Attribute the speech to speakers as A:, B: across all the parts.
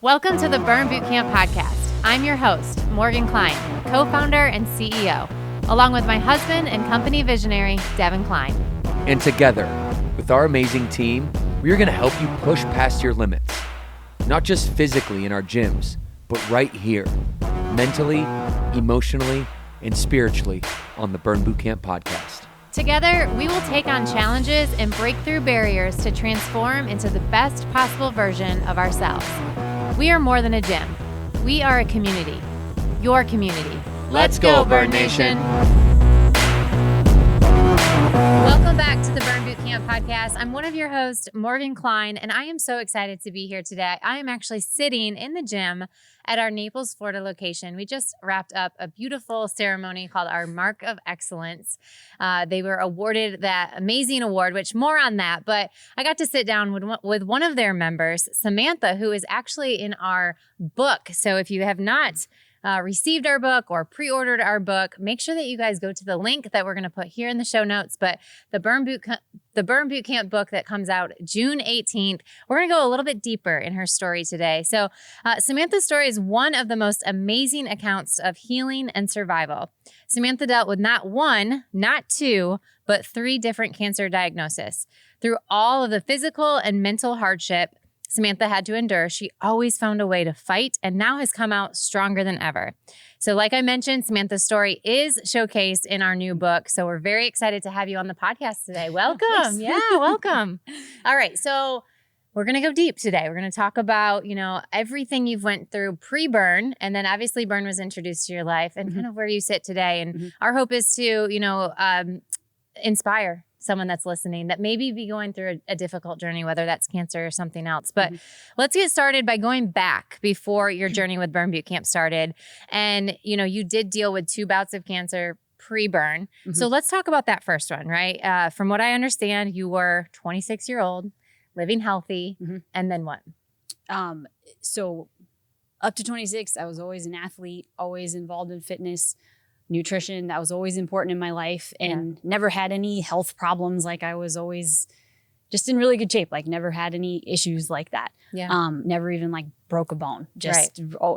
A: Welcome to the Burn Boot Camp podcast. I'm your host, Morgan Kline, co-founder and CEO, along with my husband and company visionary, Devin Kline.
B: And together, with our amazing team, we are going to help you push past your limits, not just physically in our gyms, but right here, mentally, emotionally, and spiritually on the Burn Boot Camp podcast.
A: Together, we will take on challenges and break through barriers to transform into the best possible version of ourselves. We are more than a gym. We are a community. Your community. Let's go, Burn Nation. Welcome back to the Burn Boot Camp podcast. I'm one of your hosts, Morgan Kline, and I am so excited to be here today. I am actually sitting in the gym at our Naples, Florida location. We just wrapped up a beautiful ceremony called our Mark of Excellence. They were awarded that amazing award, which more on that, but I got to sit down with one of their members, Samantha, who is actually in our book. So if you have not received our book or pre-ordered our book, make sure that you guys go to the link that we're going to put here in the show notes. But the Burn Boot Camp book that comes out June 18th, we're going to go a little bit deeper in her story today. So Samantha's story is one of the most amazing accounts of healing and survival. Samantha dealt with not one, not two, but 3 different cancer diagnoses. Through all of the physical and mental hardship Samantha had to endure, she always found a way to fight and now has come out stronger than ever. So like I mentioned, Samantha's story is showcased in our new book. So we're very excited to have you on the podcast today. Welcome. Yeah, welcome. All right. So we're going to go deep today. We're going to talk about, everything you've went through pre-burn. And then obviously burn was introduced to your life and kind of where you sit today. And our hope is to, inspire someone that's listening that maybe be going through a difficult journey, whether that's cancer or something else. But let's get started by going back before your journey with Burn Boot Camp started. And, you did deal with 2 bouts of cancer pre-burn. So let's talk about that first one, right? From what I understand, you were 26-year-old, living healthy, and then what?
C: So up to 26, I was always an athlete, always involved in fitness, nutrition. That was always important in my life, and never had any health problems. Like I was always just in really good shape, like never had any issues like that. Never even like broke a bone.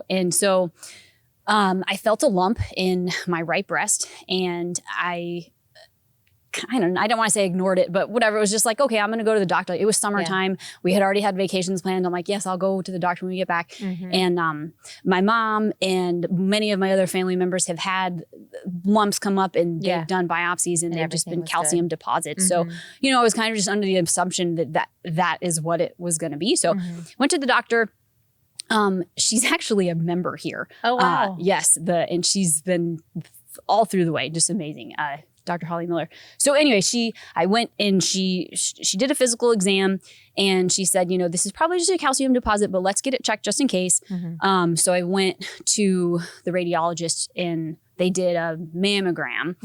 C: And so I felt a lump in my right breast, and I don't want to say ignored it, but whatever. It was just like, okay, I'm going to go to the doctor. It was summertime. We had already had vacations planned. I'm like, yes, I'll go to the doctor when we get back. And my mom and many of my other family members have had lumps come up, and they've done biopsies, and they've just been calcium deposits. So, I was kind of just under the assumption that is what it was going to be. So went to the doctor. She's actually a member here.
A: Oh, wow.
C: Yes. And she's been all through the way, just amazing. Dr. Holly Miller. So anyway, I went and she did a physical exam, and she said, this is probably just a calcium deposit, but let's get it checked just in case. So I went to the radiologist, and they did a mammogram,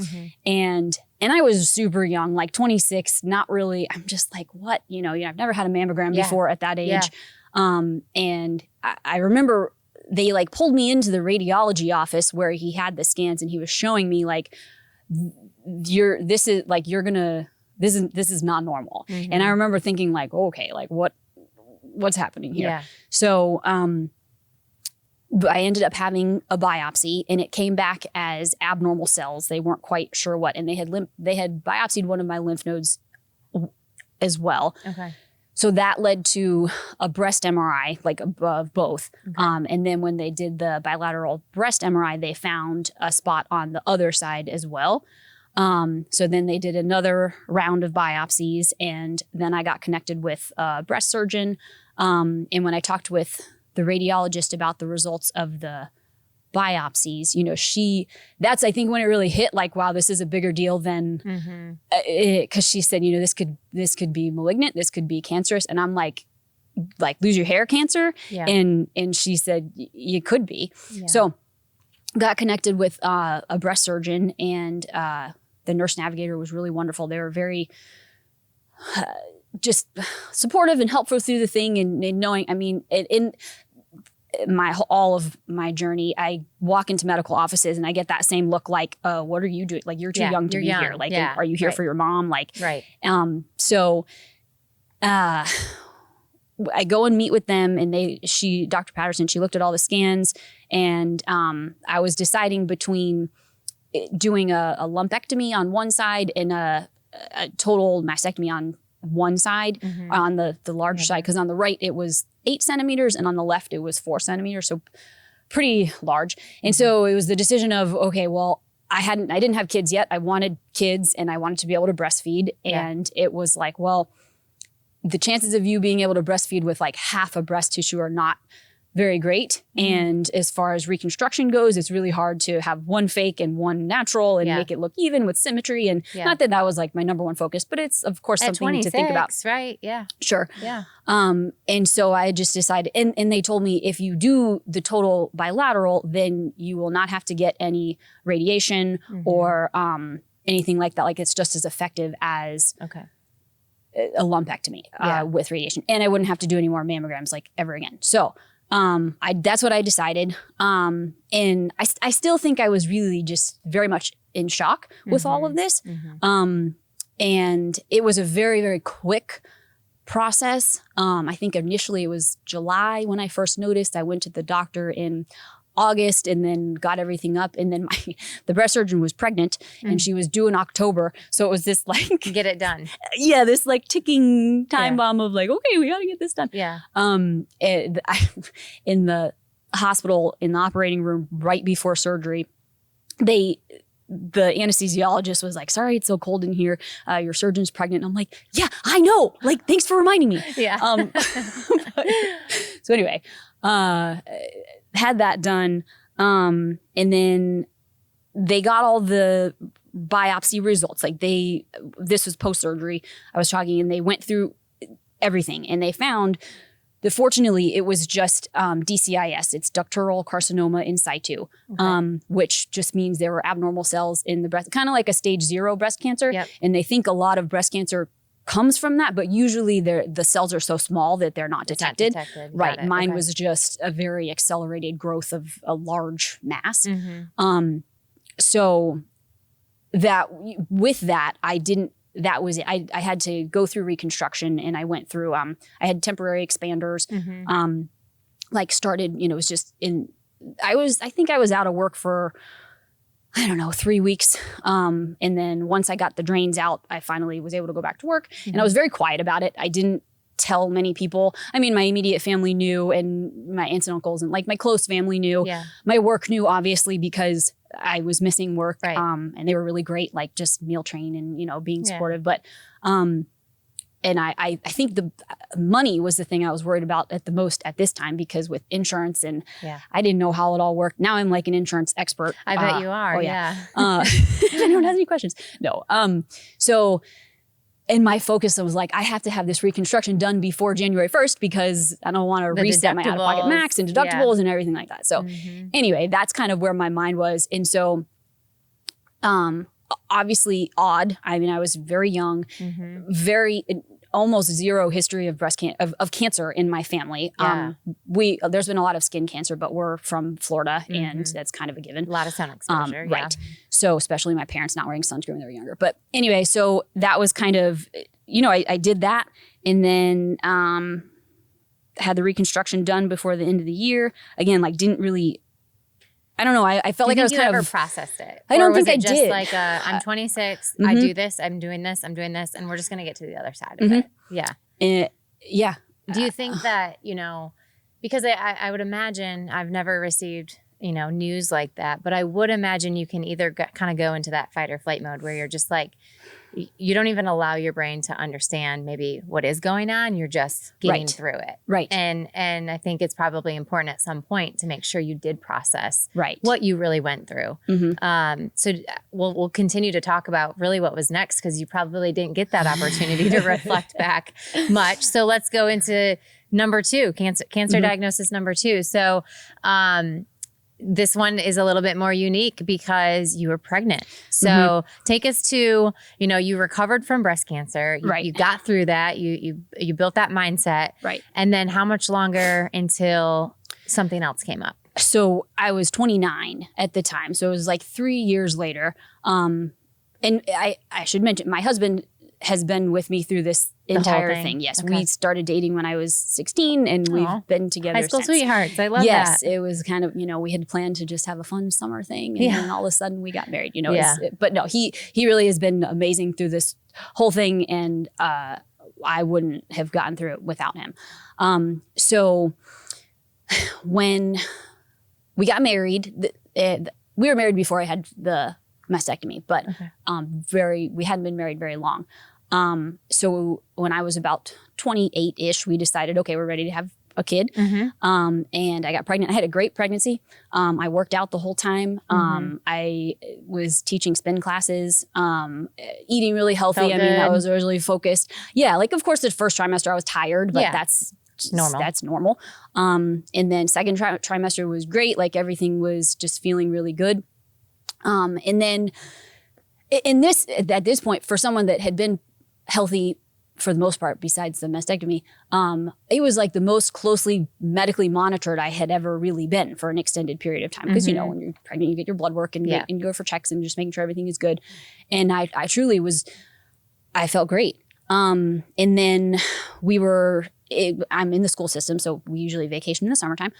C: and I was super young, like 26, not really. I'm just like, what? I've never had a mammogram before at that age. And I remember they like pulled me into the radiology office where he had the scans, and he was showing me like, this is not normal. And I remember thinking like, okay, like what's happening here? So I ended up having a biopsy, and it came back as abnormal cells. They weren't quite sure what, and they had biopsied one of my lymph nodes as well. So that led to a breast MRI, like above both. And then when they did the bilateral breast MRI, they found a spot on the other side as well. So then they did another round of biopsies, and then I got connected with a breast surgeon. And when I talked with the radiologist about the results of the biopsies, that's I think when it really hit, like, wow, this is a bigger deal than, because she said, this could be malignant, this could be cancerous, and I'm like lose your hair cancer, and she said you could be. So got connected with a breast surgeon, and the nurse navigator was really wonderful. They were very just supportive and helpful through the thing, and knowing, in all of my journey, I walk into medical offices and I get that same look, like, what are you doing? Like, you're too young to be here. Like, are you here for your mom? Like,
A: right.
C: So I go and meet with them, and Dr. Patterson, she looked at all the scans, and I was deciding between doing a lumpectomy on one side and a total mastectomy on one side, on the larger side, because on the right it was 8 centimeters and on the left it was 4 centimeters, so pretty large. And so it was the decision of, okay, well, I didn't have kids yet. I wanted kids and I wanted to be able to breastfeed. And it was like, well, the chances of you being able to breastfeed with like half a breast tissue are not very great. And as far as reconstruction goes, it's really hard to have one fake and one natural and make it look even with symmetry. And not that that was like my number one focus, but it's of course
A: At
C: something to think about.
A: Right? Yeah.
C: Sure.
A: Yeah.
C: And so I just decided, and they told me if you do the total bilateral, then you will not have to get any radiation or anything like that. Like it's just as effective as a lumpectomy with radiation. And I wouldn't have to do any more mammograms like ever again. So that's what I decided. And I still think I was really just very much in shock with all of this. And it was a very, very quick process. I think initially it was July when I first noticed. I went to the doctor in August and then got everything up. And then the breast surgeon was pregnant and she was due in October. So it was this like...
A: Get it done.
C: Yeah, this like ticking time bomb of like, okay, we got to get this done.
A: Yeah.
C: In the hospital, in the operating room, right before surgery, the anesthesiologist was like, sorry, it's so cold in here. Your surgeon's pregnant. And I'm like, yeah, I know. Like, thanks for reminding me.
A: Yeah.
C: So anyway, had that done. And then they got all the biopsy results. Like this was post-surgery. I was talking and they went through everything and they found that fortunately it was just DCIS. It's ductal carcinoma in situ, which just means there were abnormal cells in the breast, kind of like a stage 0 breast cancer. And they think a lot of breast cancer comes from that, but usually the cells are so small that they're not detected. Right. Mine was just a very accelerated growth of a large mass. So that with that, that was it. I had to go through reconstruction and I went through, I had temporary expanders, started, it was just I think I was out of work for, I don't know, 3 weeks. And then once I got the drains out, I finally was able to go back to work and I was very quiet about it. I didn't tell many people. I mean, my immediate family knew and my aunts and uncles and like my close family knew. My work knew obviously because I was missing work. And they were really great, like just meal train and, being supportive. But, and I think the money was the thing I was worried about at the most at this time because with insurance and I didn't know how it all worked. Now I'm like an insurance expert.
A: I bet you are.
C: If anyone has any questions. No. So, and my focus was like, I have to have this reconstruction done before January 1st because I don't want to reset my out-of-pocket max and deductibles and everything like that. So anyway, that's kind of where my mind was. And so, obviously odd. I mean, I was very young, almost zero history of of cancer in my family. There's been a lot of skin cancer, but we're from Florida and that's kind of a given.
A: A lot of sun exposure.
C: Right. So especially my parents not wearing sunscreen when they were younger. But anyway, so that was kind of, I did that and then had the reconstruction done before the end of the year. Again, like didn't really, I don't know. I felt like I was kind of
A: processed it.
C: I don't think I
A: just
C: did.
A: Like I'm 26. I do this. I'm doing this. I'm doing this, and we're just gonna get to the other side of it. Yeah. Do you think that because I would imagine I've never received news like that, but I would imagine you can either kind of go into that fight or flight mode where you're just like you don't even allow your brain to understand maybe what is going on. You're just getting through it. Right. And I think it's probably important at some point to make sure you did process what you really went through. So we'll continue to talk about really what was next because you probably didn't get that opportunity to reflect back much. So let's go into number 2, cancer diagnosis number 2. So, this one is a little bit more unique because you were pregnant. So take us to, you recovered from breast cancer. You got through that. You built that mindset. And then how much longer until something else came up?
C: So I was 29 at the time. So it was like 3 years later. And I should mention my husband has been with me through this
A: whole
C: entire
A: thing.
C: thing. Yes,
A: Okay.
C: we started dating when I was 16, and we've been together
A: High school
C: since.
A: sweethearts. I love
C: Yes,
A: that.
C: it was kind of, we had planned to just have a fun summer thing, and then all of a sudden we got married. But no, he really has been amazing through this whole thing, and I wouldn't have gotten through it without him. So when we got married, we were married before I had the mastectomy, but we hadn't been married very long. So when I was about 28-ish, we decided, okay, we're ready to have a kid. And I got pregnant. I had a great pregnancy. I worked out the whole time. I was teaching spin classes, eating really healthy.
A: Felt good.
C: I was really focused. Yeah, like of course the first trimester I was tired, but that's
A: normal.
C: That's normal. And then second trimester was great. Like everything was just feeling really good. And then at this point, for someone that had been healthy for the most part, besides the mastectomy, it was like the most closely medically monitored I had ever really been for an extended period of time. Because, when you're pregnant, you get your blood work and you go for checks and just making sure everything is good. And I truly I felt great. And then I'm in the school system, so we usually vacation in the summertime.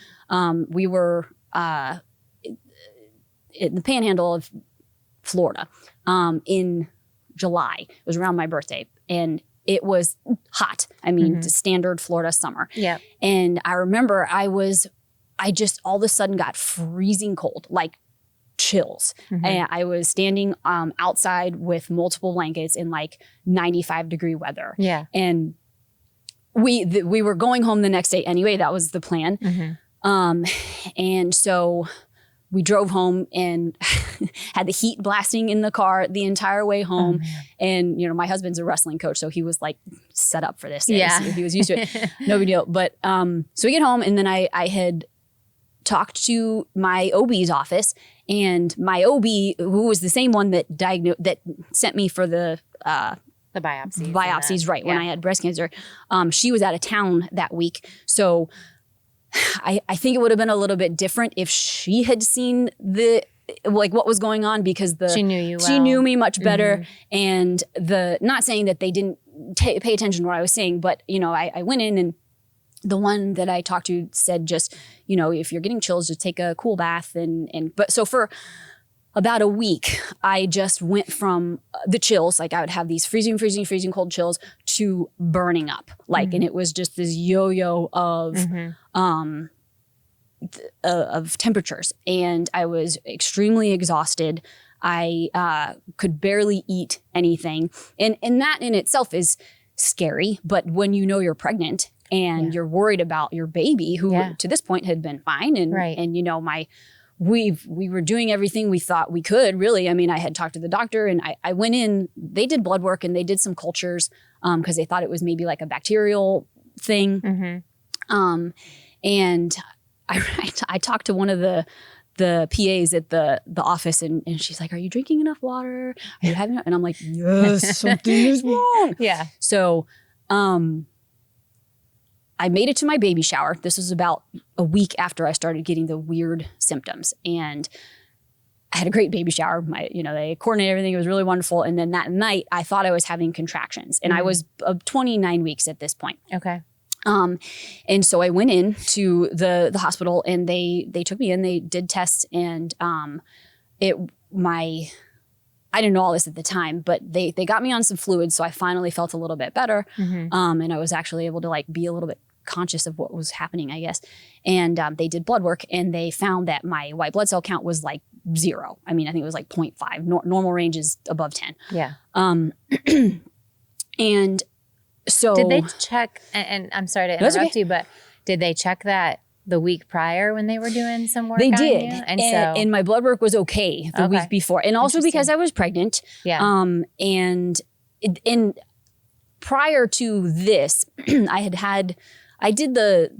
C: We were in the panhandle of Florida in July. It was around my birthday, and it was hot. Standard Florida summer.
A: Yeah.
C: And I remember I just all of a sudden got freezing cold, like chills. And I was standing outside with multiple blankets in like 95-degree weather.
A: Yeah.
C: And we were going home the next day anyway. That was the plan. And so we drove home and had the heat blasting in the car the entire way home. And, my husband's a wrestling coach, so he was like set up for this.
A: Yeah.
C: He was used to it. No big deal. But so we get home, and then I had talked to my OB's office, and my OB, who was the same one that sent me for the biopsies, right, when I had breast cancer. She was out of town that week. So I think it would have been a little bit different if she had seen what was going on, because
A: she knew you well.
C: She knew me much better. And not saying that they didn't pay attention to what I was saying, but I went in, and the one that I talked to said, just, if you're getting chills, just take a cool bath. But so for about a week, I just went from the chills, like I would have these freezing cold chills, to burning up. And it was just this yo-yo of temperatures. And I was extremely exhausted. I could barely eat anything. And that in itself is scary. But when you're pregnant and you're worried about your baby, who to this point had been fine. And we were doing everything we thought we could, really. I had talked to the doctor, and I went in, they did blood work and they did some cultures because they thought it was maybe like a bacterial thing. And I talked to one of the PAs at the office, and she's like, "Are you drinking enough water? Are you having?" And I'm like, "Yes, something is wrong."
A: Yeah.
C: So, I made it to my baby shower. This was about a week after I started getting the weird symptoms, and I had a great baby shower. They coordinated everything. It was really wonderful. And then that night, I thought I was having contractions, and I was 29 weeks at this point. Okay. And so I went in to the hospital, and they took me in. They did tests, and I didn't know all this at the time, but they got me on some fluids, so I finally felt a little bit better. And I was actually able to be a little bit conscious of what was happening, I guess. And they did blood work, and they found that my white blood cell count was 0. I think it was 0.5. Normal range is above 10.
A: Yeah.
C: And so
A: did they check? And I'm sorry to interrupt you, but did they check that the week prior when they were doing some work?
C: They
A: on
C: did,
A: you?
C: And my blood work was okay the week before, and also because I was pregnant.
A: Yeah.
C: And prior to this, I did the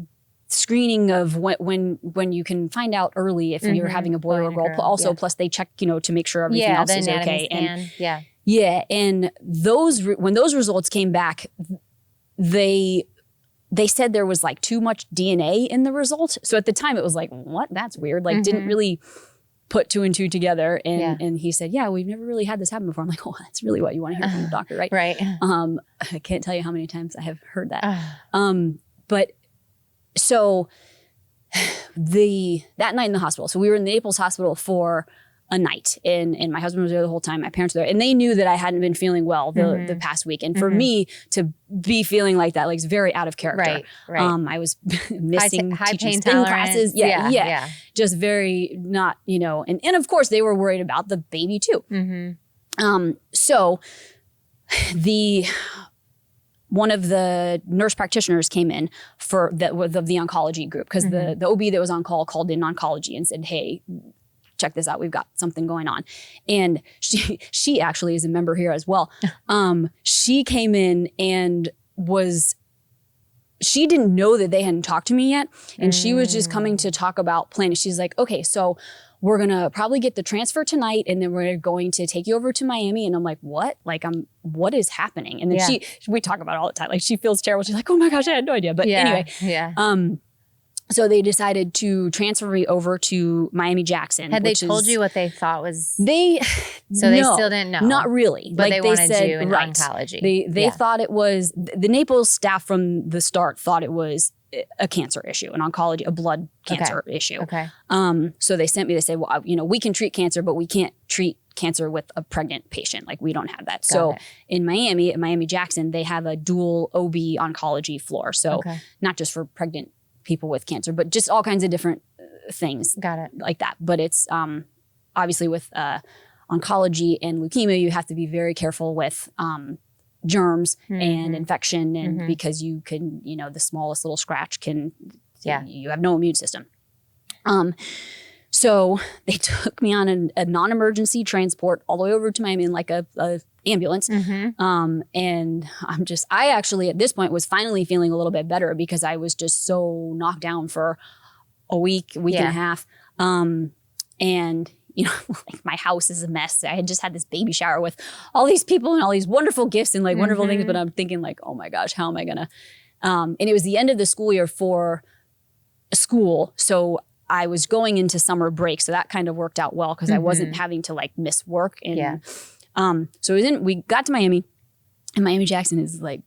C: screening of when you can find out early if you're having a boy or a girl. Also, plus they check to make sure everything else is okay.
A: And
C: and when those results came back, they said there was too much DNA in the result. So at the time it was what? That's weird. Didn't really put two and two together. And he said, yeah, we've never really had this happen before. I'm like, oh, that's really what you want to hear from the doctor, right?
A: Right.
C: I can't tell you how many times I have heard that. But so that night in the hospital, so we were in the Naples hospital for a night, and my husband was there the whole time. My parents were there, and they knew that I hadn't been feeling well the past week. And for me to be feeling like that, like, it's very out of character.
A: Right.
C: I was missing
A: high
C: teaching
A: pain
C: spin
A: tolerance.
C: classes. Yeah. Just very not, and of course they were worried about the baby too. So one of the nurse practitioners came in for the oncology group, because the OB that was on call called in oncology and said, hey, check this out. We've got something going on. And she actually is a member here as well. She came in and she didn't know that they hadn't talked to me yet. And she was just coming to talk about planning. She's like, okay, so we're going to probably get the transfer tonight, and then we're going to take you over to Miami. And I'm like, what? Like, what is happening? And then we talk about it all the time. Like, she feels terrible. She's like, oh my gosh, I had no idea. But anyway, so they decided to transfer me over to Miami Jackson.
A: Had they told you what they thought was?
C: They
A: still didn't know?
C: Not really.
A: But
C: like,
A: they wanted
C: said,
A: you in oncology.
C: They thought it was, the Naples staff from the start thought it was a cancer issue, a blood cancer issue.
A: Okay.
C: So they sent me, they said, well, we can treat cancer, but we can't treat cancer with a pregnant patient. Like, we don't have that. So in Miami, at Miami Jackson, they have a dual OB oncology floor. So not just for pregnant people with cancer, but just all kinds of different things.
A: Got it.
C: Like that. But it's obviously with oncology and leukemia, you have to be very careful with germs and infection, and because you can, the smallest little scratch can, you have no immune system. So they took me on a non-emergency transport all the way over to Miami in like a ambulance. And I actually at this point was finally feeling a little bit better, because I was just so knocked down for a week and a half. And like, my house is a mess. I had just had this baby shower with all these people and all these wonderful gifts and like wonderful things, but I'm thinking like, oh my gosh, how am I gonna? And it was the end of the school year for school, so I was going into summer break, so that kind of worked out well, because I wasn't having to like miss work. And so we got to Miami, and Miami Jackson is like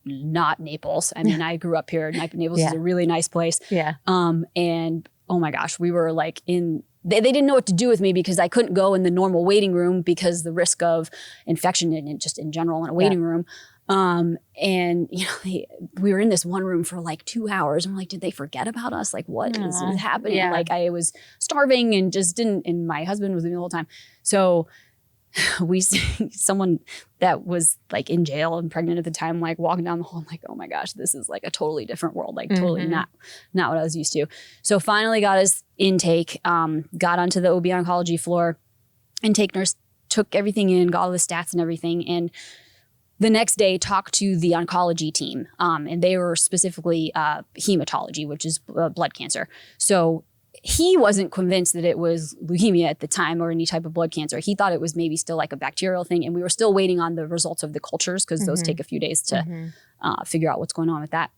C: not Naples. I mean, I grew up here. Naples is a really nice place. And oh my gosh, we were like they didn't know what to do with me, because I couldn't go in the normal waiting room because the risk of infection and just in general in a waiting room. And we were in this one room for like 2 hours. I'm like, did they forget about us? Like, what is happening? Like, I was starving and just and my husband was leaving the whole time. So we see someone that was like in jail and pregnant at the time, like walking down the hall. I'm like, oh my gosh, this is like a totally different world. Like totally not what I was used to. So finally got his intake, got onto the OB oncology floor. Intake nurse took everything in, got all the stats and everything. And the next day talked to the oncology team. And they were specifically hematology, which is blood cancer. So he wasn't convinced that it was leukemia at the time or any type of blood cancer. He thought it was maybe still like a bacterial thing. And we were still waiting on the results of the cultures, because those take a few days to figure out what's going on with that.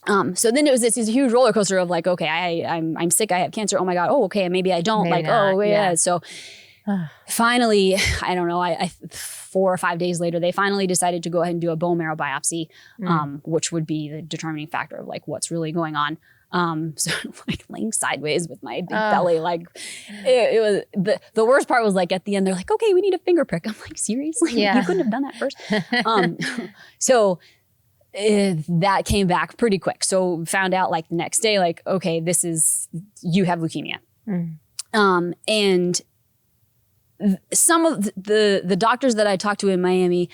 C: So then it was this huge roller coaster of like, okay, I'm sick, I have cancer. Oh my God. Oh, okay. Maybe I don't.
A: Maybe
C: like,
A: not.
C: oh yeah. So finally, I don't know, I 4 or 5 days later, they finally decided to go ahead and do a bone marrow biopsy, which would be the determining factor of like what's really going on. So like laying sideways with my big belly, like it was the worst part was like at the end, they're like, okay, we need a finger prick. I'm like, seriously? You couldn't have done that first. So that came back pretty quick. So found out like the next day, like, okay, you have leukemia. And some of the doctors that I talked to in Miami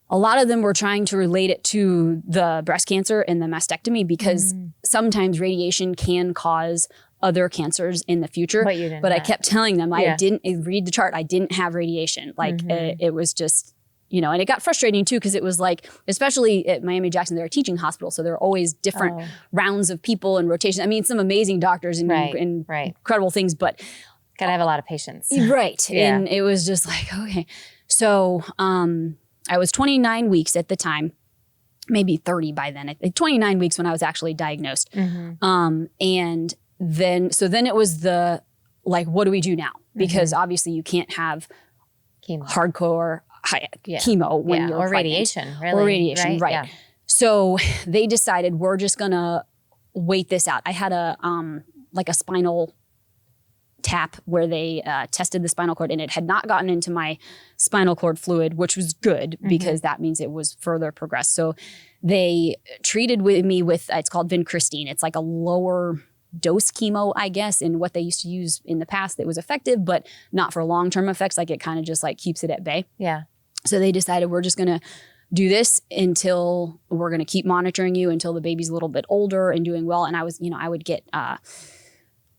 C: a lot of them were trying to relate it to the breast cancer and the mastectomy, because sometimes radiation can cause other cancers in the future.
A: But you didn't.
C: But I kept telling them, I didn't read the chart. I didn't have radiation. Like it was just, and it got frustrating too, because it was like, especially at Miami Jackson, they're a teaching hospital. So there are always different rounds of people and rotations. I mean, some amazing doctors and incredible things, but
A: gotta have a lot of patience.
C: Right. And it was just like, okay. So, I was 29 weeks at the time, maybe 30 by then. 29 weeks when I was actually diagnosed. And then it was the like, what do we do now? Because obviously you can't have hardcore chemo when you're
A: or
C: pregnant.
A: radiation, really.
C: Or radiation, right.
A: Yeah.
C: So they decided we're just gonna wait this out. I had a like a spinal tap where they tested the spinal cord, and it had not gotten into my spinal cord fluid, which was good because that means it was further progressed. So they treated me with it's called vincristine. It's like a lower dose chemo, I guess, in what they used to use in the past that was effective, but not for long-term effects. Like it kind of just like keeps it at bay.
A: Yeah.
C: So they decided we're just gonna do this until we're gonna keep monitoring you until the baby's a little bit older and doing well. And I was, I would get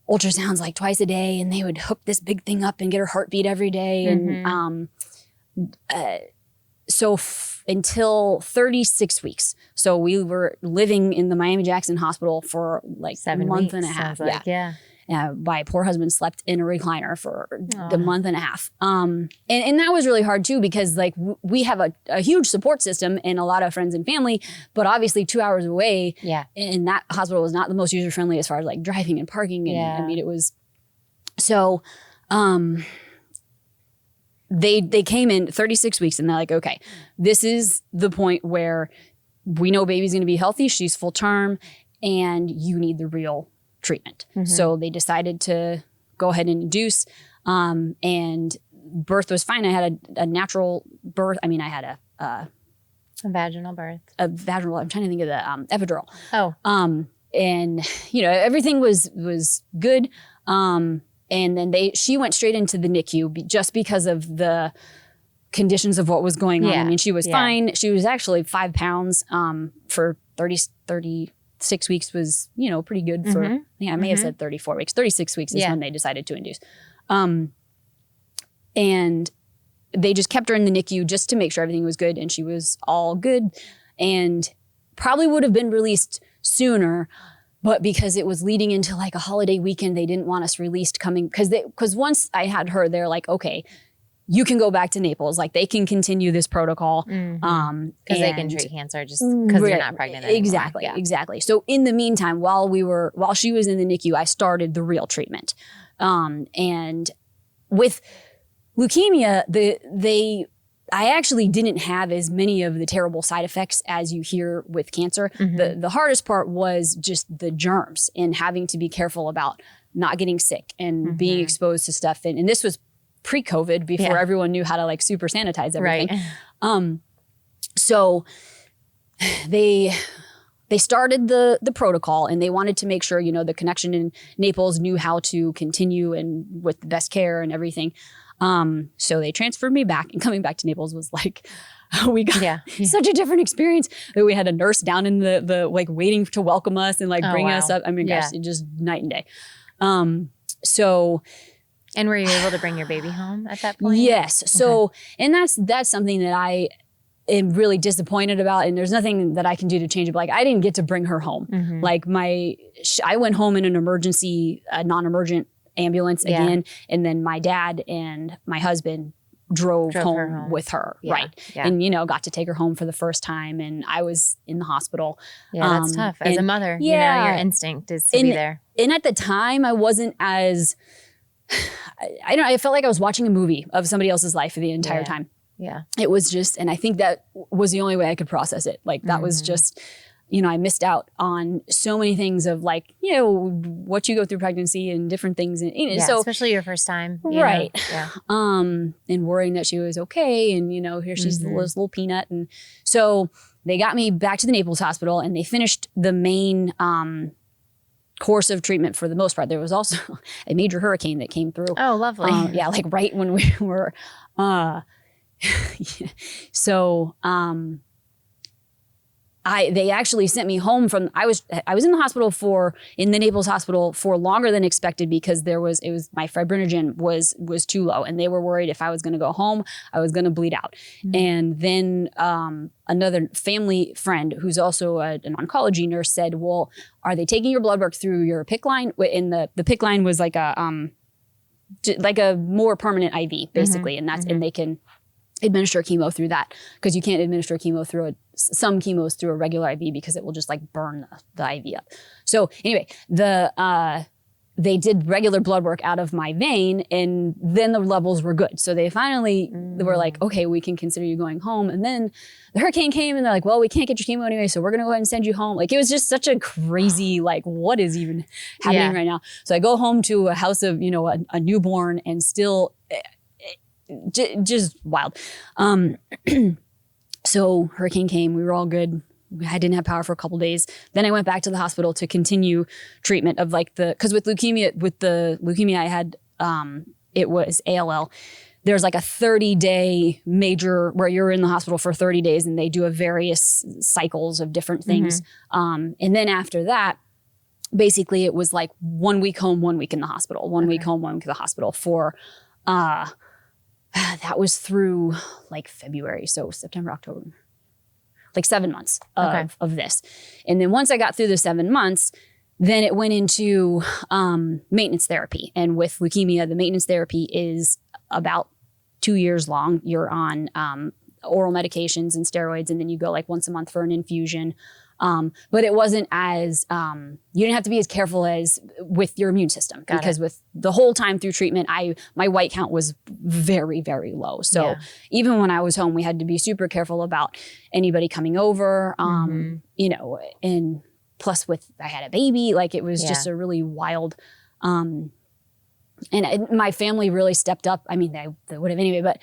C: ultrasounds like twice a day, and they would hook this big thing up and get her heartbeat every day. And until 36 weeks. So we were living in the Miami-Jackson hospital for like
A: 7
C: month
A: weeks,
C: and a half.
A: sounds like, yeah.
C: My poor husband slept in a recliner for the month and a half. And that was really hard too, because like we have a huge support system and a lot of friends and family, but obviously 2 hours away.
A: Yeah.
C: And that hospital was not the most user-friendly as far as like driving and parking. And I mean, it was, so they came in 36 weeks and they're like, okay, this is the point where we know baby's going to be healthy. She's full term and you need the real treatment. So they decided to go ahead and induce, and birth was fine. I had a natural birth. I mean, I had a
A: vaginal birth.
C: A vaginal, I'm trying to think of the epidural.
A: Oh.
C: And everything was good. And then she went straight into the NICU just because of the conditions of what was going on. I mean, she was fine. She was actually 5 pounds for 36 weeks was, pretty good for, I may have said 34 weeks. 36 weeks is when they decided to induce. And they just kept her in the NICU just to make sure everything was good. And she was all good and probably would have been released sooner. But because it was leading into like a holiday weekend, they didn't want us released coming because once I had her, they're like, okay, you can go back to Naples. Like they can continue this protocol.
A: Because they can treat cancer just because you're not pregnant anymore.
C: Exactly. So in the meantime, while she was in the NICU, I started the real treatment. And with leukemia, I actually didn't have as many of the terrible side effects as you hear with cancer. The hardest part was just the germs and having to be careful about not getting sick and being exposed to stuff. And this was pre-COVID before everyone knew how to like super sanitize everything. Right. So they started the protocol and they wanted to make sure, the connection in Naples knew how to continue and with the best care and everything. So they transferred me back, and coming back to Naples was like, we got such a different experience. We had a nurse down in the like waiting to welcome us and like bring us up. I mean, gosh, it just night and day.
A: And were you able to bring your baby home at that point?
C: Yes. So, and that's something that I am really disappointed about. And there's nothing that I can do to change it. But like, I didn't get to bring her home. Like I went home in an emergency, non-emergent ambulance again. And then my dad and my husband drove home with her. Yeah. Right. Yeah. And, got to take her home for the first time. And I was in the hospital.
A: Yeah, that's tough. As a mother, your instinct is to be there.
C: And at the time I wasn't as, I don't know, I felt like I was watching a movie of somebody else's life the entire time.
A: Yeah.
C: It was just, and I think that was the only way I could process it. Like that was just, I missed out on so many things of like, what you go through pregnancy and different things. And so
A: especially your first time.
C: Right. Yeah. And worrying that she was okay. And, here she's this little peanut. And so they got me back to the Naples hospital and they finished the main, course of treatment for the most part. There was also a major hurricane that came through.
A: Oh, lovely.
C: Like right when we were, so, they actually sent me home from, I was in the hospital in the Naples hospital for longer than expected because my fibrinogen was too low and they were worried if I was going to go home, I was going to bleed out. And then, another family friend who's also an oncology nurse said, well, are they taking your blood work through your PIC line? And the PIC line was like a more permanent IV basically. And and they can administer chemo through that because you can't administer chemo through some chemos through a regular IV because it will just like burn the IV up. So anyway, they did regular blood work out of my vein, and then the levels were good. So they finally were like, okay, we can consider you going home. And then the hurricane came and they're like, well, we can't get your chemo anyway, so we're going to go ahead and send you home. Like, it was just such a crazy, like, what is even happening right now? So I go home to a house of, you know, a newborn, and still just wild. So hurricane came, we were all good. I didn't have power for a couple days. Then I went back to the hospital to continue treatment of like because with the leukemia I had, it was ALL. There's like a 30-day major where you're in the hospital for 30 days and they do a various cycles of different things. And then after that, basically it was like 1 week home, 1 week in the hospital, 1 week home, 1 week in the hospital for, that was through like February. So September, October, like 7 months of this. And then once I got through the 7 months, then it went into maintenance therapy. And with leukemia, the maintenance therapy is about 2 years long. You're on oral medications and steroids, and then you go like once a month for an infusion. But it wasn't as, you didn't have to be as careful as with your immune system because with the whole time through treatment, my white count was very, very low. So even when I was home, we had to be super careful about anybody coming over, you know, and plus I had a baby, like it was just a really wild, and my family really stepped up. I mean, they would have anyway, but,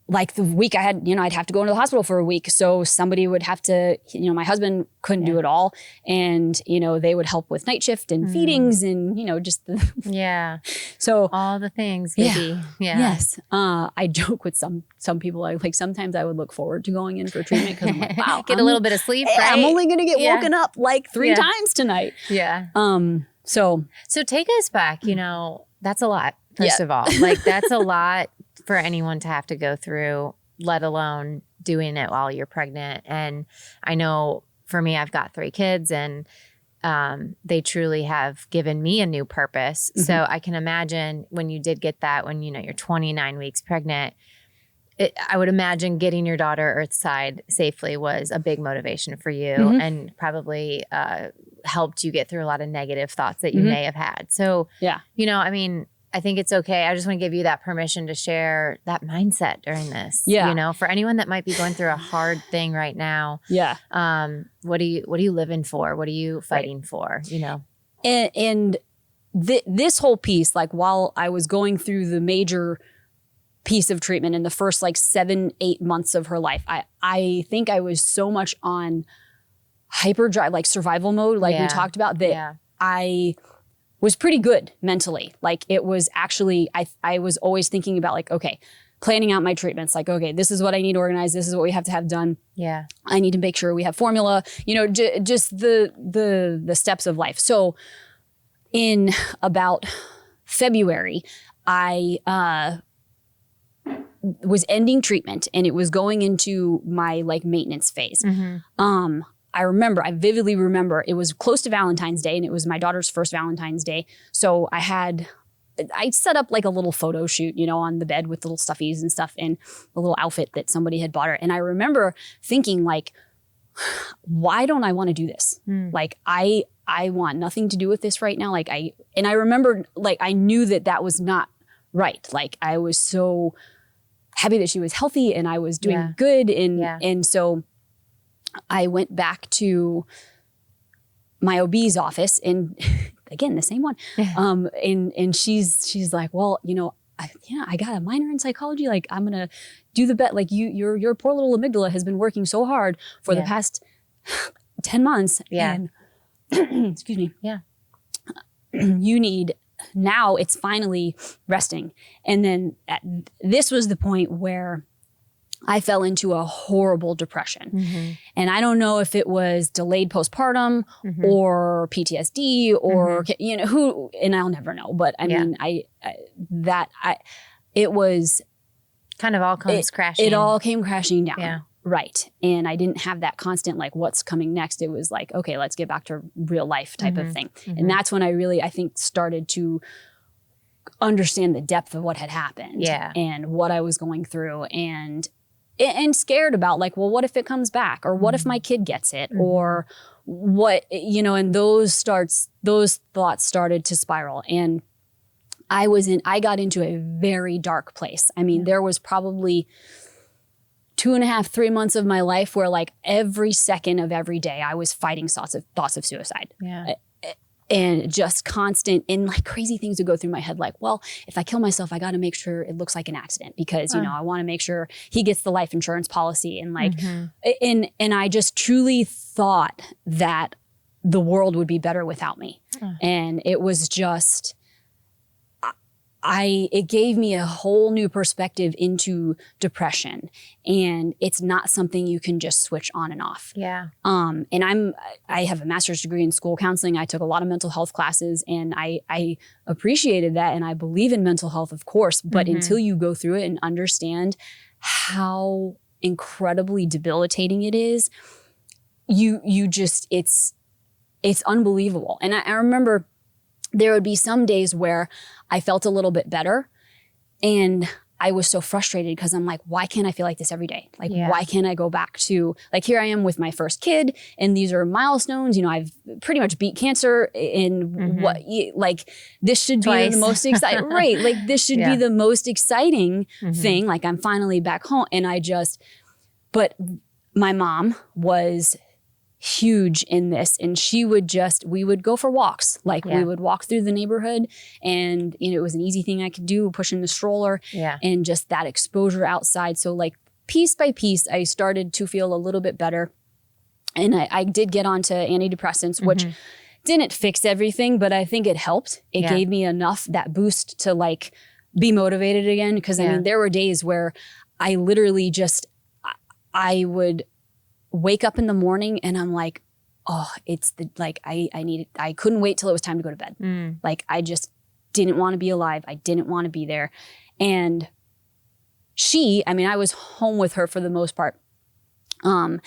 C: like the week I had, you know, I'd have to go into the hospital for a week. So somebody would have to, you know, my husband couldn't do it all. And, you know, they would help with night shift and feedings and, you know, just so
A: all the things, baby.
C: Yes. I joke with some people, like sometimes I would look forward to going in for treatment because I'm like, wow.
A: Get a little bit of sleep, right?
C: I'm only going to get woken up like 3 times tonight.
A: Yeah.
C: So
A: take us back, you know, that's a lot, first of all. Like that's a lot for anyone to have to go through, let alone doing it while you're pregnant. And I know for me, I've got 3 kids and they truly have given me a new purpose. So I can imagine when you did get that, when, you know, you're 29 weeks pregnant, I would imagine getting your daughter earthside safely was a big motivation for you and probably helped you get through a lot of negative thoughts that you may have had. So, you know, I mean, I think it's okay. I just want to give you that permission to share that mindset during this.
C: Yeah.
A: You know, for anyone that might be going through a hard thing right now.
C: Yeah.
A: What are you living for? What are you fighting for? You know?
C: And this whole piece, like while I was going through the major piece of treatment in the first like 7-8 months of her life, I think I was so much on hyperdrive, like survival mode, like we talked about, that I was pretty good mentally. Like it was actually, I was always thinking about like, okay, planning out my treatments. Like, okay, this is what I need organized. This is what we have to have done. Yeah. I need to make sure we have formula, you know, just the steps of life. So in about February, I was ending treatment and it was going into my like maintenance phase. I vividly remember it was close to Valentine's Day and it was my daughter's first Valentine's Day. So I set up like a little photo shoot, you know, on the bed with little stuffies and stuff and a little outfit that somebody had bought her. And I remember thinking like, why don't I want to do this? Like I want nothing to do with this right now. Like I remember like, I knew that was not right. Like I was so happy that she was healthy and I was doing good. And so I went back to my OB's office and again, the same one. And she's like, well, you know, I got a minor in psychology. Like I'm going to do the like your poor little amygdala has been working so hard for the past 10 months. And excuse me. You need, now it's finally resting. And then this was the point where I fell into a horrible depression. And I don't know if it was delayed postpartum or PTSD or, you know, and I'll never know. But I mean, it was
A: kind of all comes crashing.
C: It all came crashing down. Yeah. Right. And I didn't have that constant, like, what's coming next. It was like, okay, let's get back to real life type of thing. And that's when I really, I think, started to understand the depth of what had happened and what I was going through and scared about like, well, what if it comes back? Or what if my kid gets it? Or and those thoughts started to spiral. And I got into a very dark place. I mean, there was probably 2.5, 3 months of my life where like every second of every day I was fighting thoughts of suicide.
A: Yeah.
C: And just constant, and like crazy things would go through my head. Like, well, if I kill myself, I got to make sure it looks like an accident because, I want to make sure he gets the life insurance policy. And like, and I just truly thought that the world would be better without me. And it was just, it gave me a whole new perspective into depression, and it's not something you can just switch on and off.
A: Yeah.
C: And I have a master's degree in school counseling. I took a lot of mental health classes, and I appreciated that. And I believe in mental health, of course, but until you go through it and understand how incredibly debilitating it is, you just, it's unbelievable. And I remember there would be some days where I felt a little bit better, and I was so frustrated because I'm like, why can't I feel like this every day? Like, why can't I go back to, like, here I am with my first kid, and these are milestones. I've pretty much beat cancer in this should be the most exciting, right? Like, this should be the most exciting thing. Like, I'm finally back home. And but my mom was huge in this, and we would go for walks. Like we would walk through the neighborhood, and it was an easy thing I could do, pushing the stroller, and just that exposure outside. So like piece by piece, I started to feel a little bit better, and I did get onto antidepressants, which didn't fix everything, but I think it helped. It gave me enough, that boost to like be motivated again. Because I mean, there were days where I literally just, I would wake up in the morning and I'm like, oh, it's I couldn't wait till it was time to go to bed. Like, I just didn't want to be alive. I didn't want to be there. And I was home with her for the most part. The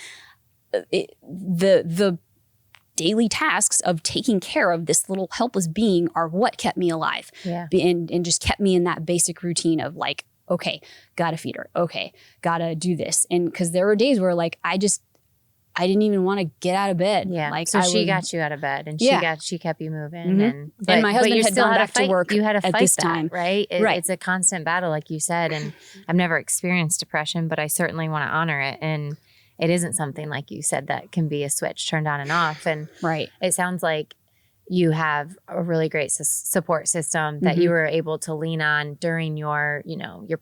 C: daily tasks of taking care of this little helpless being are what kept me alive. And just kept me in that basic routine of like, okay, gotta feed her. Okay, gotta do this. And because there were days where like, I didn't even want to get out of bed.
A: Yeah.
C: Like,
A: so she got you out of bed, and she kept you moving. And
C: my husband had gone back to work.
A: You had to
C: at
A: fight
C: this
A: that,
C: time,
A: right?
C: Right.
A: It's a constant battle, like you said. And I've never experienced depression, but I certainly want to honor it. And it isn't something, like you said, that can be a switch turned on and off. And it sounds like you have a really great support system that you were able to lean on during your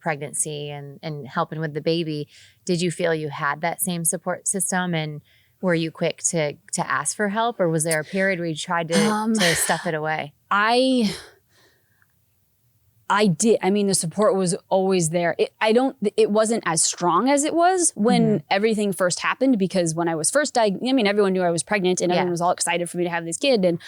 A: pregnancy and helping with the baby. Did you feel you had that same support system, and were you quick to ask for help, or was there a period where you tried to stuff it away? I did. I mean, the support was always there. It wasn't as strong as it was when everything first happened, because when I was first diagnosed, everyone knew I was pregnant, and everyone was all excited for me to have this kid. And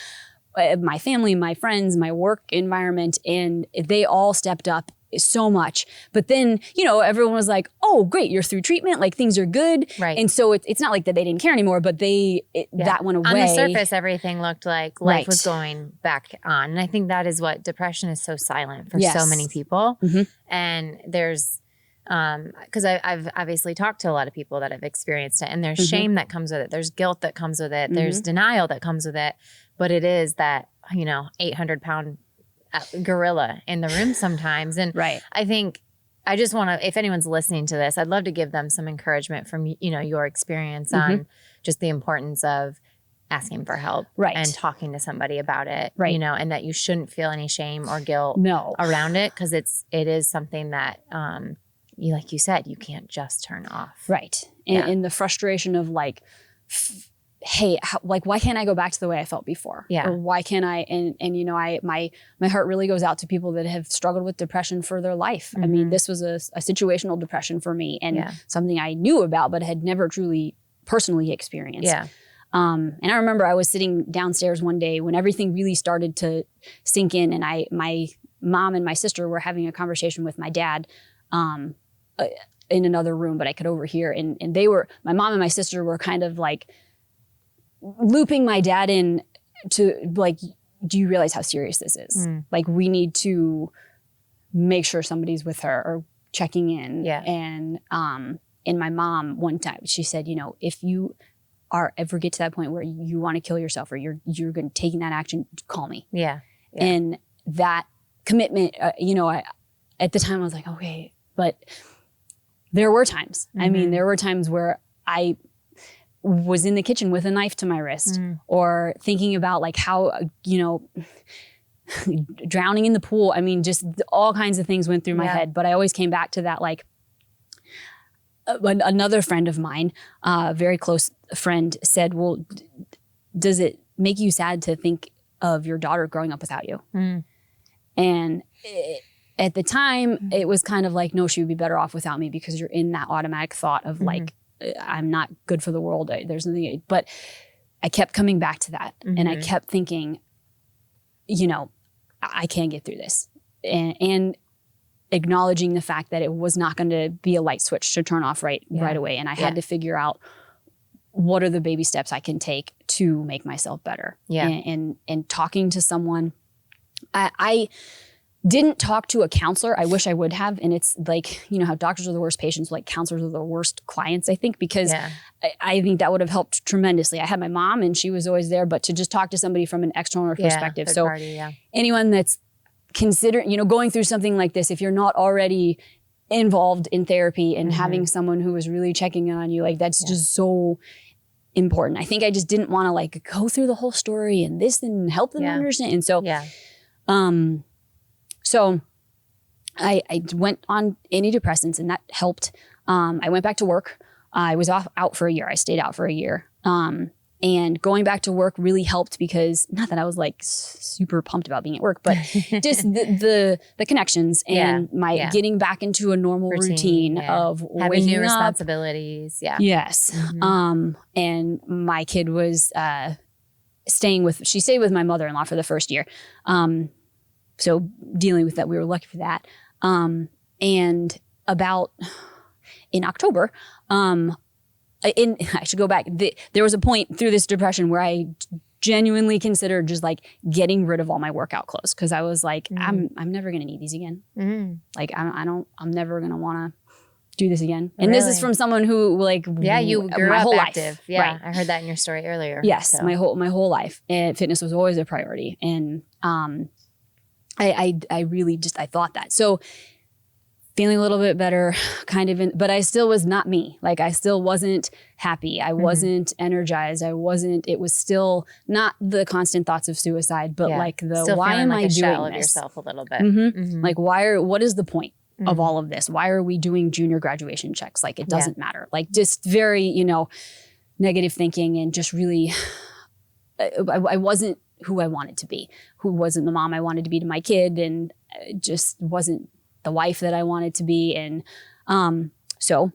A: my family, my friends, my work environment, and they all stepped up so much. But then, everyone was like, oh, great, you're through treatment, like things are good. Right. And so it's not like that they didn't care anymore, but that went away. On the surface, everything looked like life was going back on. And I think that is what depression is so silent for so many people. And there's, because I've obviously talked to a lot of people that have experienced it, and there's shame that comes with it. There's guilt that comes with it. There's denial that comes with it. But it is that, 800-pound gorilla in the room sometimes. And I think I just want to, if anyone's listening to this, I'd love to give them some encouragement from, your experience on just the importance of asking for help and talking to somebody about it, and that you shouldn't feel any shame or guilt around it, because it is something that, like you said, you can't just turn off.
C: Right. And the frustration of like, hey, why can't I go back to the way I felt before? Or why can't I? And my heart really goes out to people that have struggled with depression for their life. I mean, this was a situational depression for me, and something I knew about, but had never truly personally experienced. And I remember I was sitting downstairs one day when everything really started to sink in, and my mom and my sister were having a conversation with my dad, in another room, but I could overhear. And my mom and my sister were kind of like looping my dad in to like, do you realize how serious this is? Like, we need to make sure somebody's with her or checking in. And my mom one time, she said, if you ever get to that point where you want to kill yourself or you're going to taking that action, call me.
A: Yeah.
C: And that commitment, at the time I was like, okay, but there were times. I mean, there were times where I was in the kitchen with a knife to my wrist or thinking about like how, drowning in the pool. I mean, just all kinds of things went through my head, but I always came back to that. Like another friend of mine, a very close friend said, well, does it make you sad to think of your daughter growing up without you? And at the time it was kind of like, no, she would be better off without me, because you're in that automatic thought of like, I'm not good for the world. There's nothing, but I kept coming back to that. And I kept thinking, I can't get through this. And acknowledging the fact that it was not going to be a light switch to turn off right away. And I had to figure out what are the baby steps I can take to make myself better. And talking to someone, I didn't talk to a counselor. I wish I would have. And it's like, how doctors are the worst patients, like counselors are the worst clients, I think, because I think that would have helped tremendously. I had my mom and she was always there, but to just talk to somebody from an external perspective. So anyone that's considering, going through something like this, if you're not already involved in therapy and having someone who is really checking in on you, like that's just so important. I think I just didn't want to like go through the whole story and this and help them understand. And so, so I went on antidepressants and that helped. I went back to work. I was out for a year. I stayed out for a year. And going back to work really helped, because not that I was like super pumped about being at work, but just the connections and my getting back into a normal routine of
A: having new
C: up.
A: responsibilities.
C: Yes. And my kid was she stayed with my mother-in-law for the first year. So dealing with that, we were lucky for that. And about in October, I should go back. There was a point through this depression where I genuinely considered just like getting rid of all my workout clothes, because I was like, I'm never gonna need these again. Like I'm never gonna want to do this again. And this is from someone who like
A: you grew
C: my
A: up
C: whole
A: active.
C: life. Right.
A: I heard that in your story earlier.
C: Yes,
A: so.
C: my whole life, and fitness was always a priority. And I really just I thought that. So feeling a little bit better, but I still was not me. Like I still wasn't happy. I wasn't energized. It was still not the constant thoughts of suicide, but like
A: still
C: why am
A: like
C: I
A: a
C: doing
A: shell
C: this?
A: Of yourself a little bit.
C: Like what is the point of all of this? Why are we doing junior graduation checks? Like it doesn't matter. Like just very, negative thinking, and just really, I wasn't who I wanted to be, who wasn't the mom I wanted to be to my kid, and just wasn't the wife that I wanted to be. And so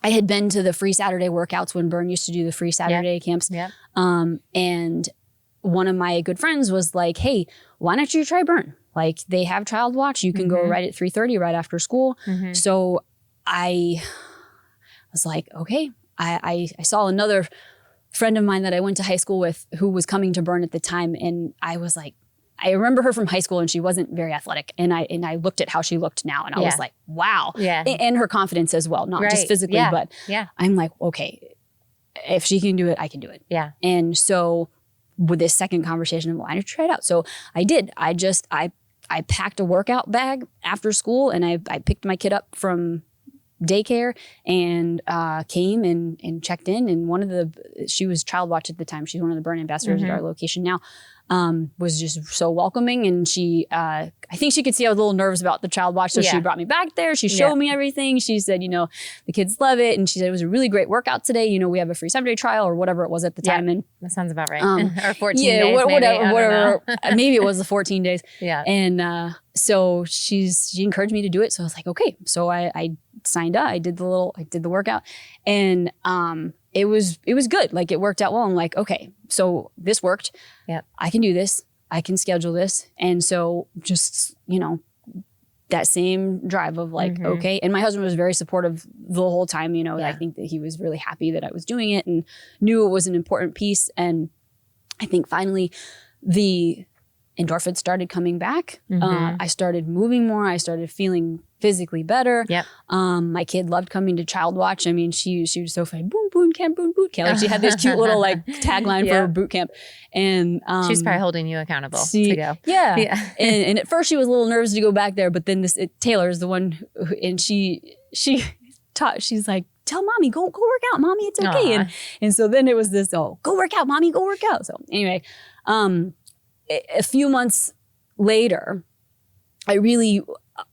C: I had been to the free Saturday workouts when Burn used to do the free Saturday camps. And one of my good friends was like, hey, why don't you try Burn? Like they have child watch. You can go right at 3:30 right after school. So I was like, okay. I saw another friend of mine that I went to high school with who was coming to Burn at the time. And I was like, I remember her from high school and she wasn't very athletic. And I looked at how she looked now and I was like, wow. And her confidence as well, not just physically, but I'm like, okay, if she can do it, I can do it. And so with this second conversation, well, I need to try it out. So I did. I packed a workout bag after school and I picked my kid up from daycare and came and checked in. And she was child watch at the time. She's one of the Burn ambassadors at our location now. Was just so welcoming. And she, I think she could see I was a little nervous about the child watch. So she brought me back there. She showed me everything. She said, the kids love it. And she said, it was a really great workout today. We have a free Saturday trial or whatever it was at the time. And
A: that sounds about right. Or 14 days.
C: Whatever. Maybe it was the 14 days. And so she encouraged me to do it. So I was like, okay. So I signed up. I did the workout, and it was good. Like it worked out well. I'm like, okay, so this worked. I can do this. I can schedule this. And so just, that same drive of like, okay. And my husband was very supportive the whole time, I think that he was really happy that I was doing it and knew it was an important piece. And I think finally the endorphins started coming back.
A: Mhm.
C: I started moving more. I started feeling physically better.
A: Yep.
C: My kid loved coming to Child Watch. I mean, she was so funny. Boom, boot camp, boom, boot camp. Like she had this cute little like tagline for boot camp. And
A: she's probably holding you accountable
C: she,
A: to go.
C: Yeah.
A: Yeah.
C: and at first she was a little nervous to go back there, but then Taylor is the one who, and she's like, tell mommy, go work out, mommy, it's okay. And so then it was this, go work out, mommy, go work out. So anyway, a few months later, I really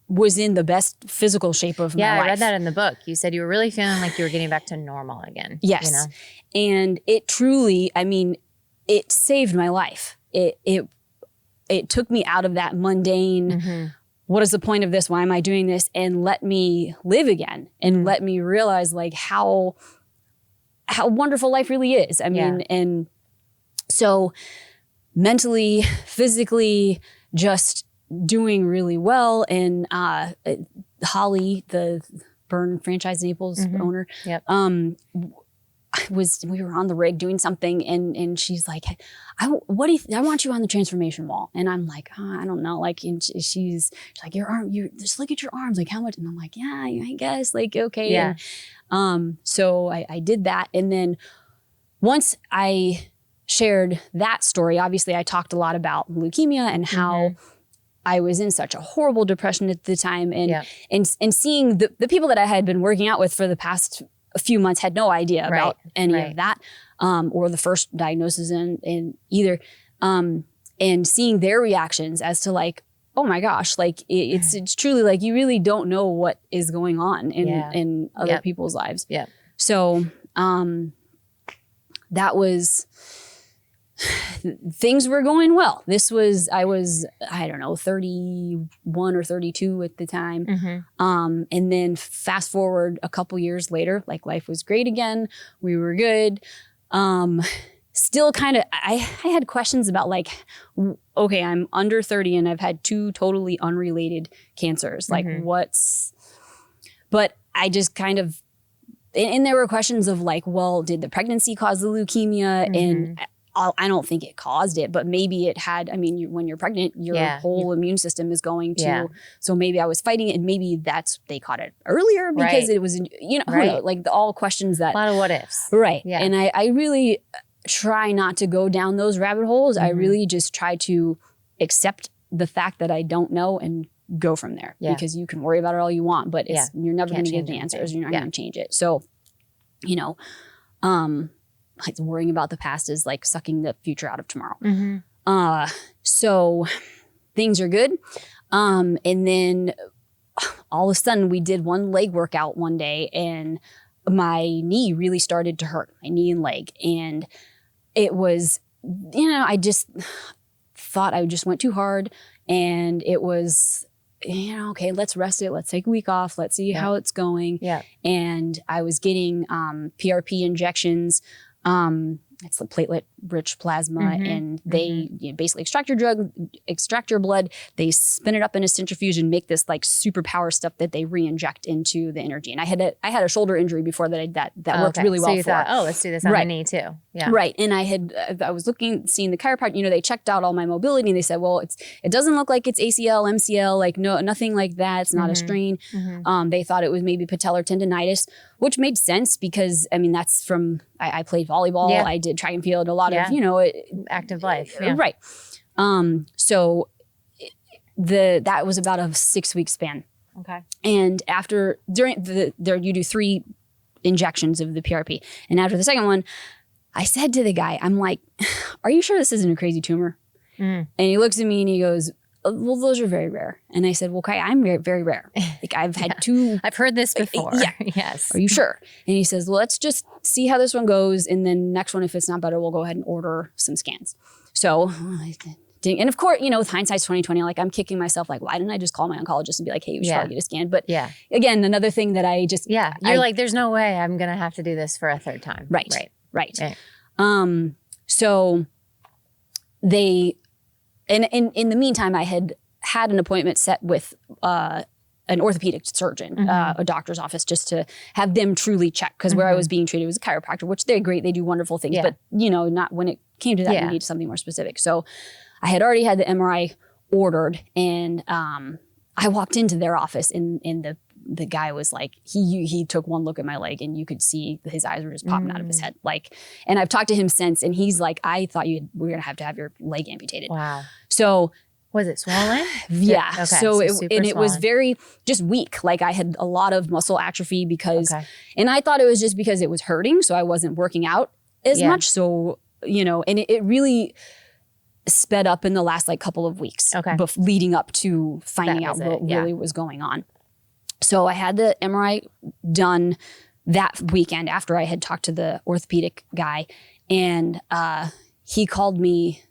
C: was in the best physical shape of my life.
A: Yeah, I read that in the book. You said you were really feeling like you were getting back to normal again.
C: Yes.
A: You know?
C: And it truly, I mean, it saved my life. It took me out of that mundane, what is the point of this? Why am I doing this? And let me live again and let me realize like how wonderful life really is. I mean, and so mentally, physically, just doing really well. And Holly, the Burn franchise Naples owner, we were on the rig doing something and she's like, I want you on the transformation wall. And I'm like, I don't know. Like, and she's like, your arm, you just look at your arms, like how much? And I'm like, yeah, I guess like, okay.
A: Yeah.
C: And, so I did that. And then once I shared that story, obviously I talked a lot about leukemia and how I was in such a horrible depression at the time. And seeing the people that I had been working out with for the past a few months had no idea about any of that, or the first diagnosis in either. And seeing their reactions as to like, oh my gosh, like it's truly like you really don't know what is going on in other people's lives. Yeah. So that was, things were going well. I was, I don't know, 31 or 32 at the time. And then fast forward a couple years later, like life was great again. We were good. Still kind of, I had questions about like, okay, I'm under 30 and I've had 2 totally unrelated cancers. Like but I just kind of, and there were questions of like, well, did the pregnancy cause the leukemia? And I don't think it caused it, but maybe it had. I mean, when you're pregnant, your whole immune system is going to. So maybe I was fighting it, and maybe they caught it earlier because it was, who knows, like all questions that.
A: A lot of what ifs.
C: Right. Yeah. And I really try not to go down those rabbit holes. I really just try to accept the fact that I don't know and go from there. Because you can worry about it all you want, but you're never going to get the answers. You're not going to change it. So, like worrying about the past is like sucking the future out of tomorrow. So things are good. And then all of a sudden we did one leg workout one day and my knee really started to hurt, my knee and leg. And it was, I just thought I just went too hard and it was, okay, let's rest it. Let's take a week off. Let's see how it's going. And I was getting PRP injections. It's the platelet-rich plasma, and they basically extract your blood. They spin it up in a centrifuge and make this like superpower stuff that they re-inject into the energy. And I had a shoulder injury before that worked really well.
A: So you thought, let's do this on the knee too. Yeah,
C: right. And I was seeing the chiropractor. They checked out all my mobility, and they said, well, it doesn't look like it's ACL, MCL, like nothing like that. It's not a strain. They thought it was maybe patellar tendonitis, which made sense because that's from I played volleyball. I did track and field, a lot of
A: active life.
C: Right. So that was about a 6-week span.
A: Okay.
C: And you do 3 injections of the PRP, and after the second one, I said to the guy, I'm like, "Are you sure this isn't a crazy tumor?" And he looks at me and he goes, well, those are very rare. And I said, well, okay, I'm very, very rare. Like I've had 2.
A: I've heard this before. Yes.
C: Are you sure? And he says, well, let's just see how this one goes. And then next one, if it's not better, we'll go ahead and order some scans. So I didn't. And of course, with hindsight's 2020, like I'm kicking myself like, why didn't I just call my oncologist and be like, hey, you should probably get a scan. But again, another thing that I just.
A: Yeah. You're like, there's no way I'm going to have to do this for a 3rd time.
C: Right. So they, and in the meantime, I had an appointment set with an orthopedic surgeon, a doctor's office, just to have them truly check. Because where I was being treated was a chiropractor, which they're great. They do wonderful things. But, not when it came to that, we needed something more specific. So I had already had the MRI ordered, and I walked into their office, and the guy was like, he took one look at my leg, and you could see his eyes were just popping out of his head. Like, and I've talked to him since, and he's like, I thought we were gonna have to have your leg amputated.
A: Wow.
C: So
A: was it swollen?
C: yeah.
A: Okay,
C: So it was
A: swollen.
C: very just weak. Like I had a lot of muscle atrophy because, and I thought it was just because it was hurting, so I wasn't working out as much. So and it really sped up in the last like couple of weeks leading up to finding out what really was going on. So I had the MRI done that weekend after I had talked to the orthopedic guy, and he called me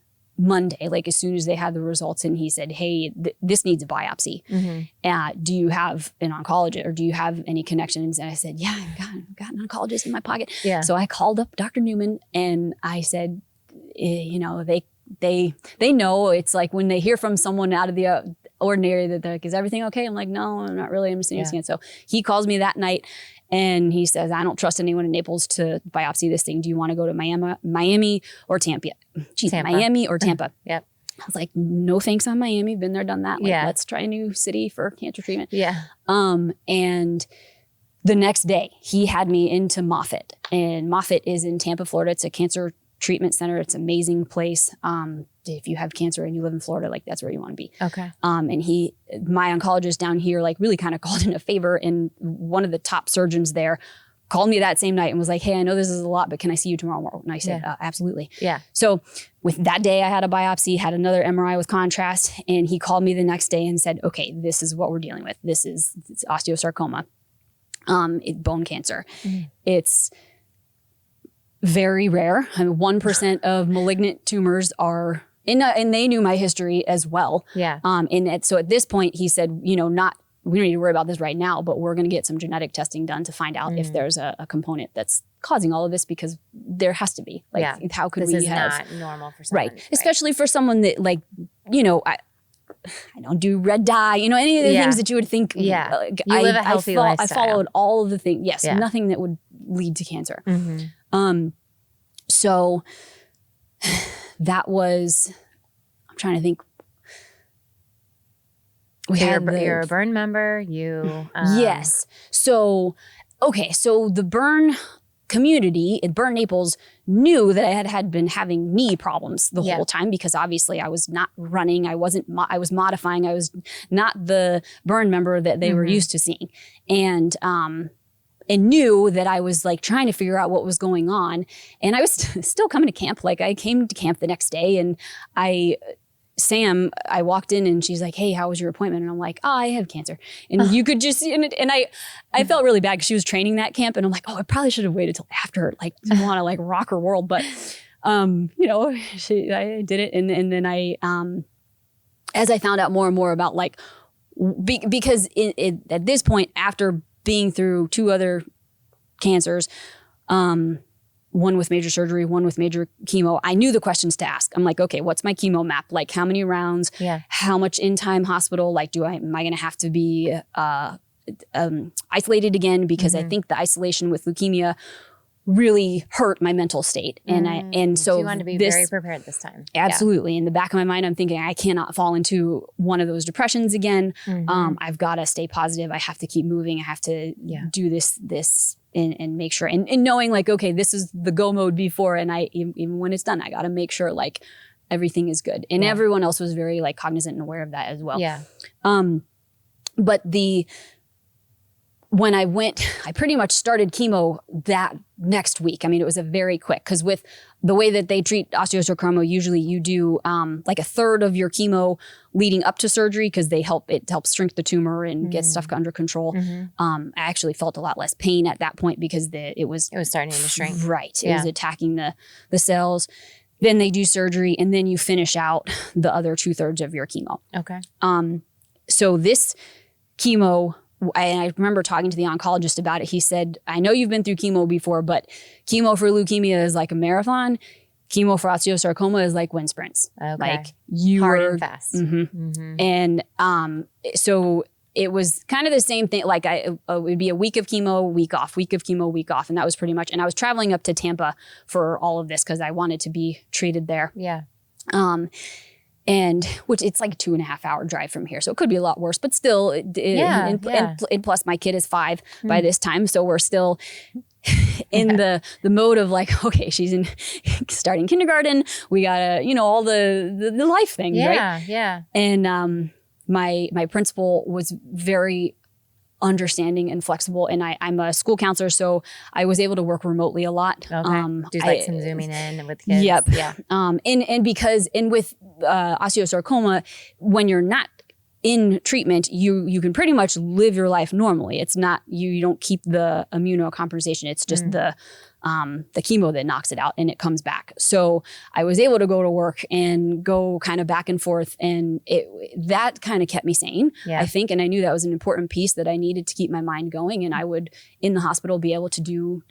C: Monday, like as soon as they had the results, and he said, hey, this needs a biopsy. Do you have an oncologist, or do you have any connections? And I said, yeah, I've got an oncologist in my pocket. Yeah. So I called up Dr. Newman, and I said, they know. It's like when they hear from someone out of the ordinary that they're like, is everything okay? I'm like, no, not really. I'm just seeing a scan. So he calls me that night, and he says, I don't trust anyone in Naples to biopsy this thing. Do you want to go to Miami or Tampa? Miami or Tampa?
A: Yep.
C: I was like, no thanks on Miami. Been there, done that. Like, let's try a new city for cancer treatment. Yeah. And the next day he had me into Moffitt, and Moffitt is in Tampa, Florida. It's a cancer treatment center. It's an amazing place. If you have cancer and you live in Florida, like that's where you want to be. Okay. And my oncologist down here, like really kind of called in a favor, and one of the top surgeons there called me that same night and was like, hey, I know this is a lot, but can I see you tomorrow morning? And I said, absolutely. Yeah. So with that day, I had a biopsy, had another MRI with contrast, and he called me the next day and said, okay, this is what we're dealing with. It's osteosarcoma, bone cancer. It's very rare. 1% of malignant tumors are, and they knew my history as well. Yeah. So at this point, he said, we don't need to worry about this right now, but we're going to get some genetic testing done to find out if there's a component that's causing all of this, because there has to be. Like, how could
A: this
C: we
A: is
C: have
A: not normal for someone,
C: right? Especially for someone that, like, I don't do red dye, any of the things that you would think. Yeah.
A: You live a healthy lifestyle.
C: I followed all of the things. Yes. Nothing that would lead to cancer. So that was, I'm trying to think.
A: You're a Burn member.
C: Yes. So, so the Burn community at Burn Naples knew that I had been having knee problems the whole time, because obviously I was not running. I was modifying. I was not the Burn member that they were used to seeing. And knew that I was like trying to figure out what was going on. And I was still coming to camp. Like, I came to camp the next day, and I walked in, and she's like, hey, how was your appointment? And I'm like, oh, I have cancer. And you could just see it. And I felt really bad because she was training that camp. And I'm like, oh, I probably should have waited till after. Like, didn't want to like rock her world. But, I did it. And then I, as I found out more and more about like, because at this point, after being through 2 other cancers, one with major surgery, one with major chemo, I knew the questions to ask. I'm like, okay, what's my chemo map? Like, how many rounds? Yeah. How much in-time hospital? Like, am I going to have to be isolated again? Because I think the isolation with leukemia really hurt my mental state. So
A: you wanted to be very prepared this time.
C: Absolutely. In the back of my mind, I'm thinking, I cannot fall into one of those depressions again. I've got to stay positive. I have to keep moving. I have to do this and make sure, and knowing like, okay, this is the go mode before, and even when it's done, I got to make sure like everything is good. And everyone else was very like cognizant and aware of that as well. Yeah. But when I went, I pretty much started chemo that next week. I mean, it was a very quick, because with the way that they treat osteosarcoma, usually you do like a third of your chemo leading up to surgery, because it helps shrink the tumor and get stuff under control. I actually felt a lot less pain at that point, because it was
A: starting to shrink.
C: Right. It was attacking the cells. Then they do surgery, and then you finish out the other 2/3 of your chemo. Okay. So this chemo, I remember talking to the oncologist about it. He said, I know you've been through chemo before, but chemo for leukemia is like a marathon. Chemo for osteosarcoma is like wind sprints. Okay. Like
A: hard and fast.
C: And so it was kind of the same thing. Like it would be a week of chemo, week off, week of chemo, week off. And that was pretty much, and I was traveling up to Tampa for all of this because I wanted to be treated there. Yeah. And which it's like a 2.5 hour drive from here. So it could be a lot worse, but still, and plus my kid is 5 by this time. So we're still in the mode of like, okay, she's starting kindergarten. We gotta, all the life things, right?
A: Yeah.
C: And my principal was very understanding and flexible, and I'm a school counselor, so I was able to work remotely a lot.
A: Okay. Do like some zooming in with kids.
C: Yep.
A: Yeah.
C: And because with osteosarcoma, when you're not in treatment, you can pretty much live your life normally. It's not you don't keep the immunocompensation. It's just the chemo that knocks it out and it comes back. So I was able to go to work and go kind of back and forth, and that kind of kept me sane, I think. And I knew that was an important piece that I needed to keep my mind going. And I would in the hospital be able to do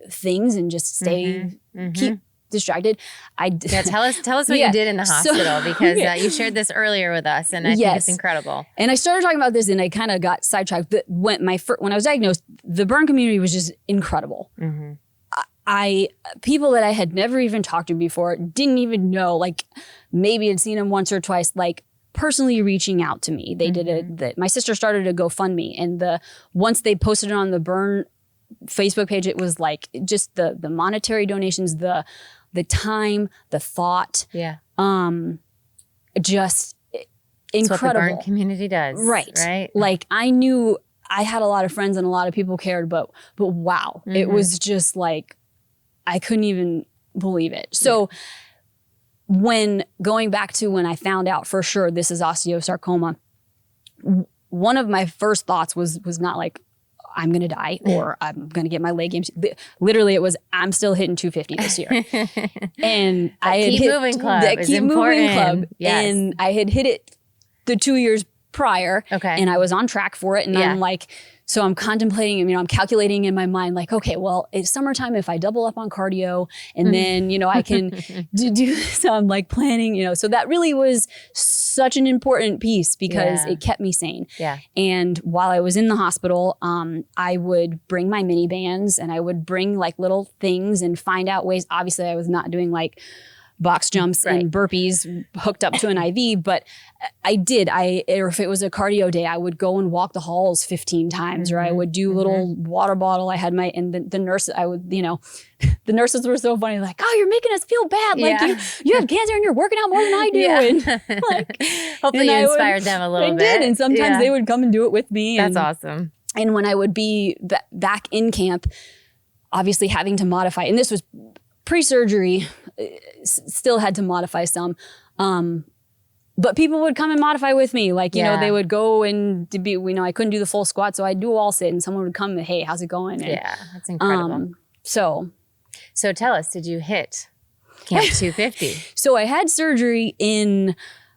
C: things and just stay, keep distracted.
A: Tell us what you did in the hospital, because you shared this earlier with us, and I think it's incredible.
C: And I started talking about this, and I kind of got sidetracked. But when I was diagnosed, the burn community was just incredible. People that I had never even talked to before, didn't even know, like maybe had seen them once or twice, like personally reaching out to me. They did my sister started a GoFundMe, and once they posted it on the burn Facebook page, it was like just the monetary donations, the time, the thought, just incredible.
A: That's what the burn community does, right?
C: Like I knew I had a lot of friends and a lot of people cared, but wow, it was just like I couldn't even believe it. So when going back to when I found out for sure this is osteosarcoma, one of my first thoughts was not like, I'm going to die or I'm going to get my leg amputated. Literally, it was, I'm still hitting 250 this year. And I had
A: hit moving club.
C: That keep moving club. Yes. And I had hit it the 2 years prior. Okay. And I was on track for it. And I'm like, so I'm contemplating, I'm calculating in my mind, like, okay, well, it's summertime if I double up on cardio and then, I can do, so I'm like planning, so that really was such an important piece because it kept me sane. Yeah. And while I was in the hospital, I would bring my mini bands and I would bring like little things and find out ways. Obviously I was not doing like box jumps and burpees hooked up to an IV, but I did. Or if it was a cardio day, I would go and walk the halls 15 times, or I would do little water bottle. I had the nurse, the nurses were so funny, like, oh, you're making us feel bad. Like you have cancer and you're working out more than I do. And like,
A: hopefully you inspired them a little bit.
C: I did. And sometimes they would come and do it with me.
A: That's awesome.
C: And when I would be back in camp, obviously having to modify, and this was pre-surgery, still had to modify some. But people would come and modify with me. Like, they would go and I couldn't do the full squat, so I'd do a wall sit and someone would come and, hey, how's it going? And,
A: that's incredible. So tell us, did you hit Camp 250? So
C: I had surgery in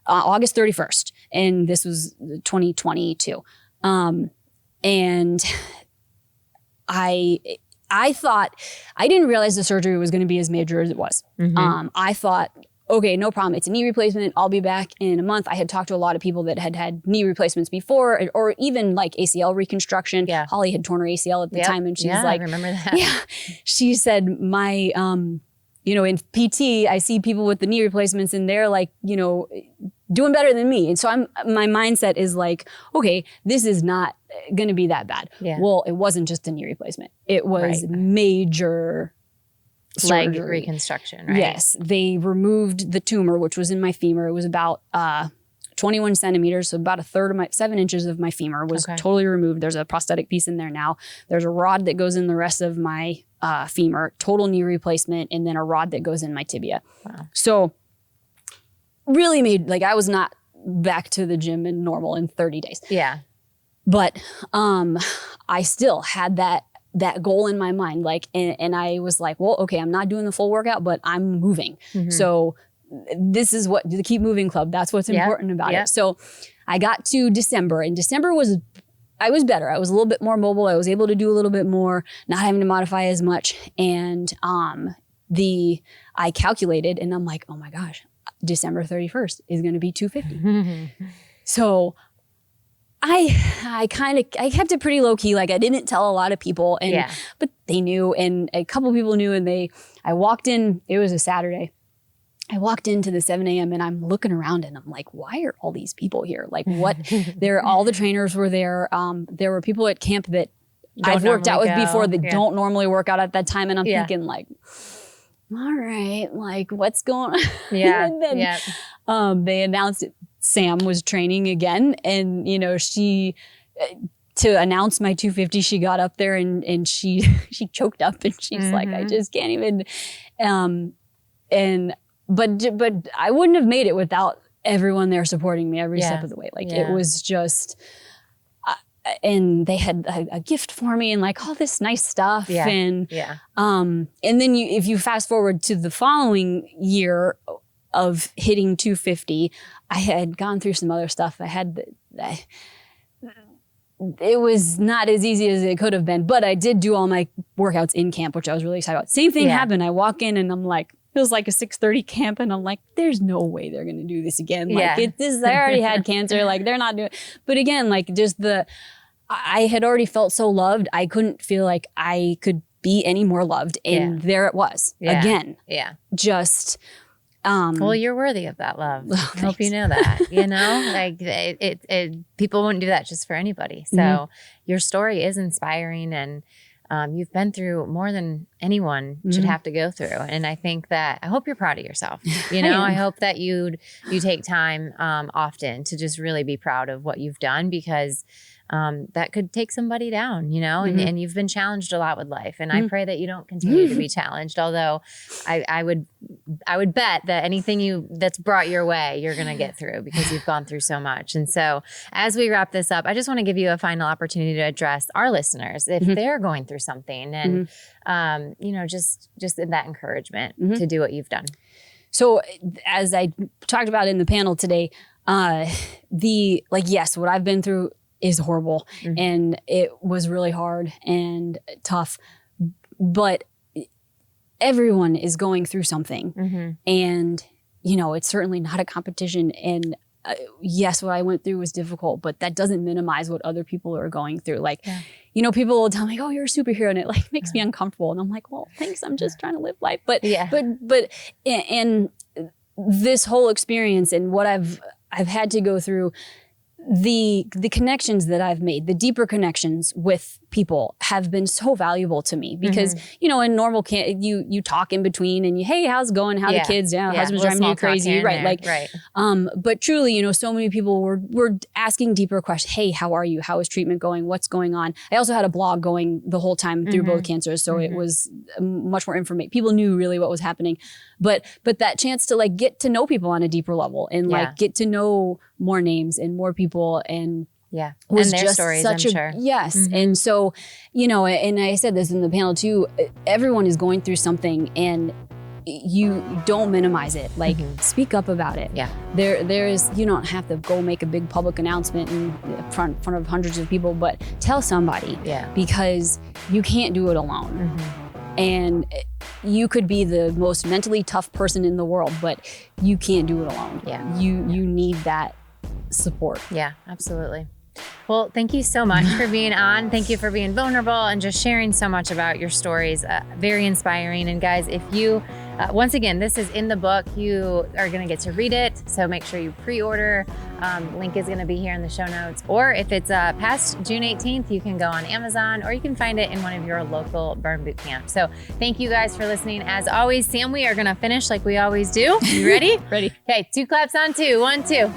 C: August 31st, and this was 2022. And I thought, I didn't realize the surgery was going to be as major as it was. I thought, okay, no problem. It's a knee replacement. I'll be back in a month. I had talked to a lot of people that had had knee replacements before, or even like ACL reconstruction. Yeah. Holly had torn her ACL at the time, and she's like,
A: I remember that.
C: Yeah. She said, my, in PT, I see people with the knee replacements and they're like, doing better than me. And so my mindset is like, okay, this is not going to be that bad. Yeah. Well, it wasn't just a knee replacement. It was major
A: leg
C: surgery.
A: Reconstruction, right?
C: Yes. They removed the tumor, which was in my femur. It was about 21 centimeters, so about a third of 7 inches of my femur was totally removed. There's a prosthetic piece in there now. There's a rod that goes in the rest of my femur, total knee replacement, and then a rod that goes in my tibia. Wow. So really I was not back to the gym and normal in 30 days. Yeah. But I still had that goal in my mind, and I was like, well, okay, I'm not doing the full workout, but I'm moving. So this is what the Keep Moving Club, that's what's important about it. So I got to December, and December I was better. I was a little bit more mobile. I was able to do a little bit more, not having to modify as much. And I calculated, and I'm like, oh my gosh, December 31st is going to be 250. So I kept it pretty low key. Like I didn't tell a lot of people, but they knew, and a couple people knew, and I walked in, it was a Saturday, I walked into the 7 a.m. and I'm looking around and I'm like, why are all these people here? Like what? All the trainers were there. There were people at camp that I've worked out with before that don't normally work out at that time. And I'm thinking like, all right, like what's going on?
A: Yeah.
C: And then they announced Sam was training again. And, you know, she, to announce my 250, she got up there and she choked up and she's like, I just can't even, but I wouldn't have made it without everyone there supporting me every step of the way. Like it was just, and they had a gift for me and like all this nice stuff. And then if you fast forward to the following year of hitting 250, I had gone through some other stuff. It was not as easy as it could have been, but I did do all my workouts in camp, which I was really excited about. Same thing happened. I walk in and I'm like, feels like a 6:30 camp, and I'm like, there's no way they're gonna do this again. Like I already had cancer. Like they're not doing. But again, like just I had already felt so loved. I couldn't feel like I could be any more loved, and there it was again. Yeah, just.
A: Well, you're worthy of that love. I hope you know that. You know, like people wouldn't do that just for anybody. So your story is inspiring, and you've been through more than anyone should have to go through. And I think that I hope you're proud of yourself. You know, I hope that you take time often to just really be proud of what you've done, because that could take somebody down, you know, and you've been challenged a lot with life. And I pray that you don't continue to be challenged. Although I would bet that anything that's brought your way, you're going to get through, because you've gone through so much. And so as we wrap this up, I just want to give you a final opportunity to address our listeners if they're going through something, and, you know, just in that encouragement to do what you've done.
C: So as I talked about in the panel today, yes, what I've been through is horrible, and it was really hard and tough, but everyone is going through something, and you know, it's certainly not a competition. And yes, what I went through was difficult, but that doesn't minimize what other people are going through. Like, you know, people will tell me, "Oh, you're a superhero," and it like makes me uncomfortable. And I'm like, "Well, thanks. I'm just trying to live life." But and this whole experience and what I've had to go through. The connections that I've made, the deeper connections with people, have been so valuable to me, because you know, in normal camp, you talk in between and hey, how's it going? How the kids? Husband's driving you crazy, right? Like, but truly, you know, so many people were asking deeper questions. Hey, how are you? How is treatment going? What's going on? I also had a blog going the whole time through both cancers, so it was much more information. People knew really what was happening, but that chance to like get to know people on a deeper level and like get to know more names and more people, and was
A: and their
C: just
A: stories,
C: such
A: I'm sure.
C: And so, you know, and I said this in the panel too, everyone is going through something, and you don't minimize it. Like speak up about it. There is, you don't have to go make a big public announcement in front of hundreds of people, but tell somebody, because you can't do it alone. And you could be the most mentally tough person in the world, but you can't do it alone. You need that support.
A: Yeah, absolutely. Well, thank you so much for being on. Thank you for being vulnerable and just sharing so much about your stories. Very inspiring. And guys, if you, once again, this is in the book, you are going to get to read it. So make sure you pre-order. Link is going to be here in the show notes. Or if it's past June 18th, you can go on Amazon, or you can find it in one of your local Burn Boot camps. So thank you guys for listening. As always, Sam, we are going to finish like we always do. You ready?
C: Ready.
A: Okay, 2 claps on 2. 1, 2.